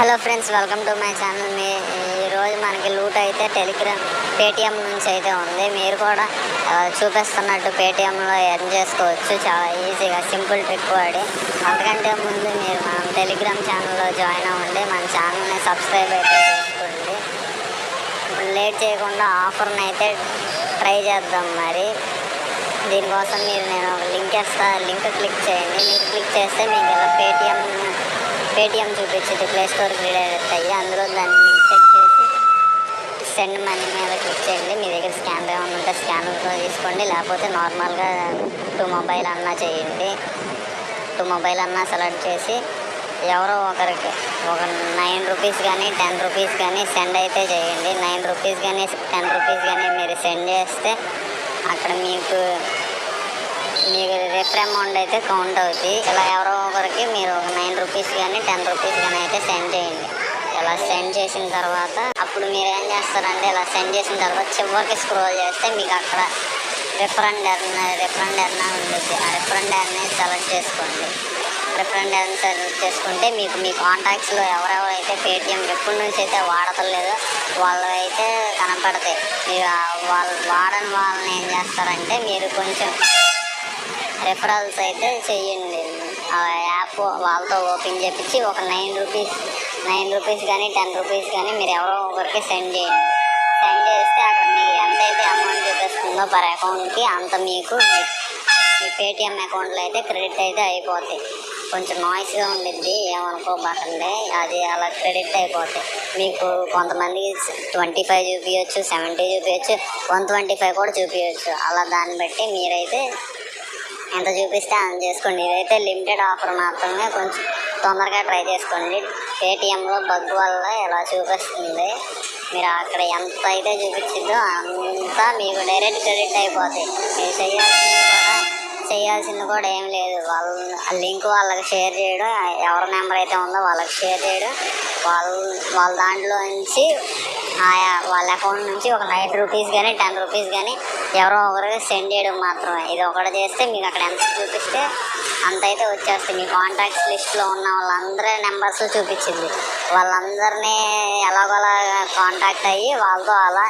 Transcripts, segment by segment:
Hello friends, welcome to my channel. ఈరోజు మనకి loot అయితే టెలిగ్రామ్ పేటిఎం నుంచి అయితే ఉంది. మీరు కూడా చూపిస్తున్నట్టు పేటిఎంలో ఎర్న్ చేసుకోవచ్చు చాలా ఈజీగా, సింపుల్ ట్రిక్ వాడి. అంతకంటే ముందు మీరు మన టెలిగ్రామ్ ఛానల్లో జాయిన్ అవ్వండి, మన ఛానల్ని సబ్స్క్రైబ్ అయితే చేసుకోండి. ఇప్పుడు లేట్ చేయకుండా ఆఫర్ని అయితే ట్రై చేద్దాం. మరి దీనికోసం నేను ఒక లింక్ ఇస్తాను, లింక్ క్లిక్ చేయండి. లింక్ క్లిక్ చేస్తే మీకు ఇలా పేటిఎం చూపించింది, ప్లే స్టోర్కి రిడైరెక్ట్ అయ్యి అందులో దాన్ని లింక్ చెక్ చేసి సెండ్ మనీ మీద క్లిక్ చేయండి. మీ దగ్గర స్కానర్ ఏమైనా ఉంటే స్కానర్తో తీసుకోండి, లేకపోతే నార్మల్గా టు మొబైల్ అన్నా చేయండి. టు మొబైల్ అన్నా సెలెక్ట్ చేసి ఎవరో ఒకరికి ఒక 9 రూపీస్ కానీ 10 రూపీస్ కానీ సెండ్ అయితే చేయండి. 9 రూపీస్ కానీ 10 రూపీస్ కానీ మీరు సెండ్ చేస్తే అక్కడ మీకు రెఫర్ అమౌంట్ అయితే కౌంట్ అవుతుంది. ఇలా ఎవరో ఒకరికి మీరు ఒక 9 రూపీస్ కానీ 10 రూపీస్ కానీ అయితే సెండ్ చేయండి. ఇలా సెండ్ చేసిన తర్వాత అప్పుడు మీరు ఏం చేస్తారంటే, ఇలా సెండ్ చేసిన తర్వాత చివరికి స్క్రోల్ చేస్తే మీకు అక్కడ రిఫరెండ్ ఎర్న్ ఉంటుంది. ఆ రిఫరెండ్ ఎర్న్ని సెలెక్ట్ చేసుకోండి. రిఫరెండ్ ఎర్న్ సెలెక్ట్ చేసుకుంటే మీకు మీ కాంటాక్ట్స్లో ఎవరెవరైతే పేటిఎం ఎప్పటి నుంచి అయితే వాడతలేదో వాళ్ళు అయితే కనపడతాయి. మీరు వాడని వాళ్ళని ఏం చేస్తారంటే, మీరు కొంచెం రెఫరల్స్ అయితే చెయ్యండి. ఆ యాప్ వాళ్ళతో ఓపెన్ చేపించి ఒక 9 రూపీస్ కానీ 10 రూపీస్ కానీ మీరు ఎవరో ఒకరికి సెండ్ చేయండి. సెండ్ చేస్తే అక్కడ మీకు ఎంతైతే అమౌంట్ చూపిస్తుందో పర్ అకౌంట్కి అంత మీకు మీ పేటిఎం అకౌంట్లో అయితే క్రెడిట్ అయితే అయిపోతాయి. కొంచెం నాయిస్గా ఉండిద్ది, ఏమనుకోబాకండి. అది అలా క్రెడిట్ అయిపోతాయి. మీకు కొంతమందికి 25 చూపించవచ్చు, 70 చూపించవచ్చు, 125 కూడా చూపించవచ్చు. అలా దాన్ని బట్టి మీరైతే ఎంత చూపిస్తే అంత చేసుకోండి. ఇదైతే లిమిటెడ్ ఆఫర్ మాత్రమే, కొంచెం తొందరగా ట్రై చేసుకోండి. పేటిఎంలో బగ్ వల్ల ఇలా చూపిస్తుంది. మీరు అక్కడ ఎంత అయితే చూపించిందో అంతా మీకు డైరెక్ట్ క్రెడిట్ అయిపోతాయి. మీరు చేయాల్సింది కూడా ఏం లేదు. లింక్ వాళ్ళకి షేర్ చేయడం, ఎవరి నెంబర్ అయితే ఉందో వాళ్ళకి షేర్ చేయడం, వాళ్ళ దాంట్లో నుంచి వాళ్ళ అకౌంట్ నుంచి ఒక 9 రూపీస్ కానీ 10 రూపీస్ కానీ ఎవరో ఒకరికి సెండ్ చేయడం మాత్రమే. ఇది ఒకటి చేస్తే మీకు అక్కడ ఎంత చూపిస్తే అంత అయితే వచ్చేస్తుంది. మీ కాంటాక్ట్స్ లిస్ట్లో ఉన్న వాళ్ళందరి నెంబర్స్ చూపించింది. వాళ్ళందరినీ ఎలాగోలా కాంటాక్ట్ అయ్యి వాళ్ళతో అలా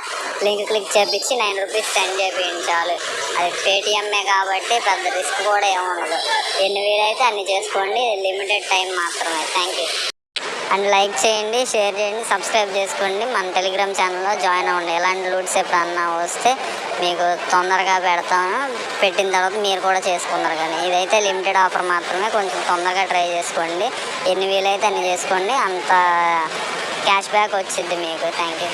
లింక్ క్లిక్ చేపించి 9 రూపీస్ సెండ్ చేయించాలి. అది పేటిఎంఏ కాబట్టి పెద్ద రిస్క్ కూడా ఏముండదు. ఎన్ని వీలైతే అన్ని చేసుకోండి, లిమిటెడ్ టైం మాత్రమే. Thank you. అండ్ లైక్ చేయండి, షేర్ చేయండి, సబ్స్క్రైబ్ చేసుకోండి. మన టెలిగ్రామ్ ఛానల్లో జాయిన్ అవ్వండి. ఎలాంటి లూట్స్ ఎప్పుడన్నా వస్తే మీకు తొందరగా పెడతాను. పెట్టిన తర్వాత మీరు కూడా చేసుకున్నారు. కానీ ఇదైతే లిమిటెడ్ ఆఫర్ మాత్రమే, కొంచెం తొందరగా ట్రై చేసుకోండి. ఎన్ని వీలైతే అన్ని చేసుకోండి, అంత క్యాష్ బ్యాక్ వచ్చింది మీకు. Thank you.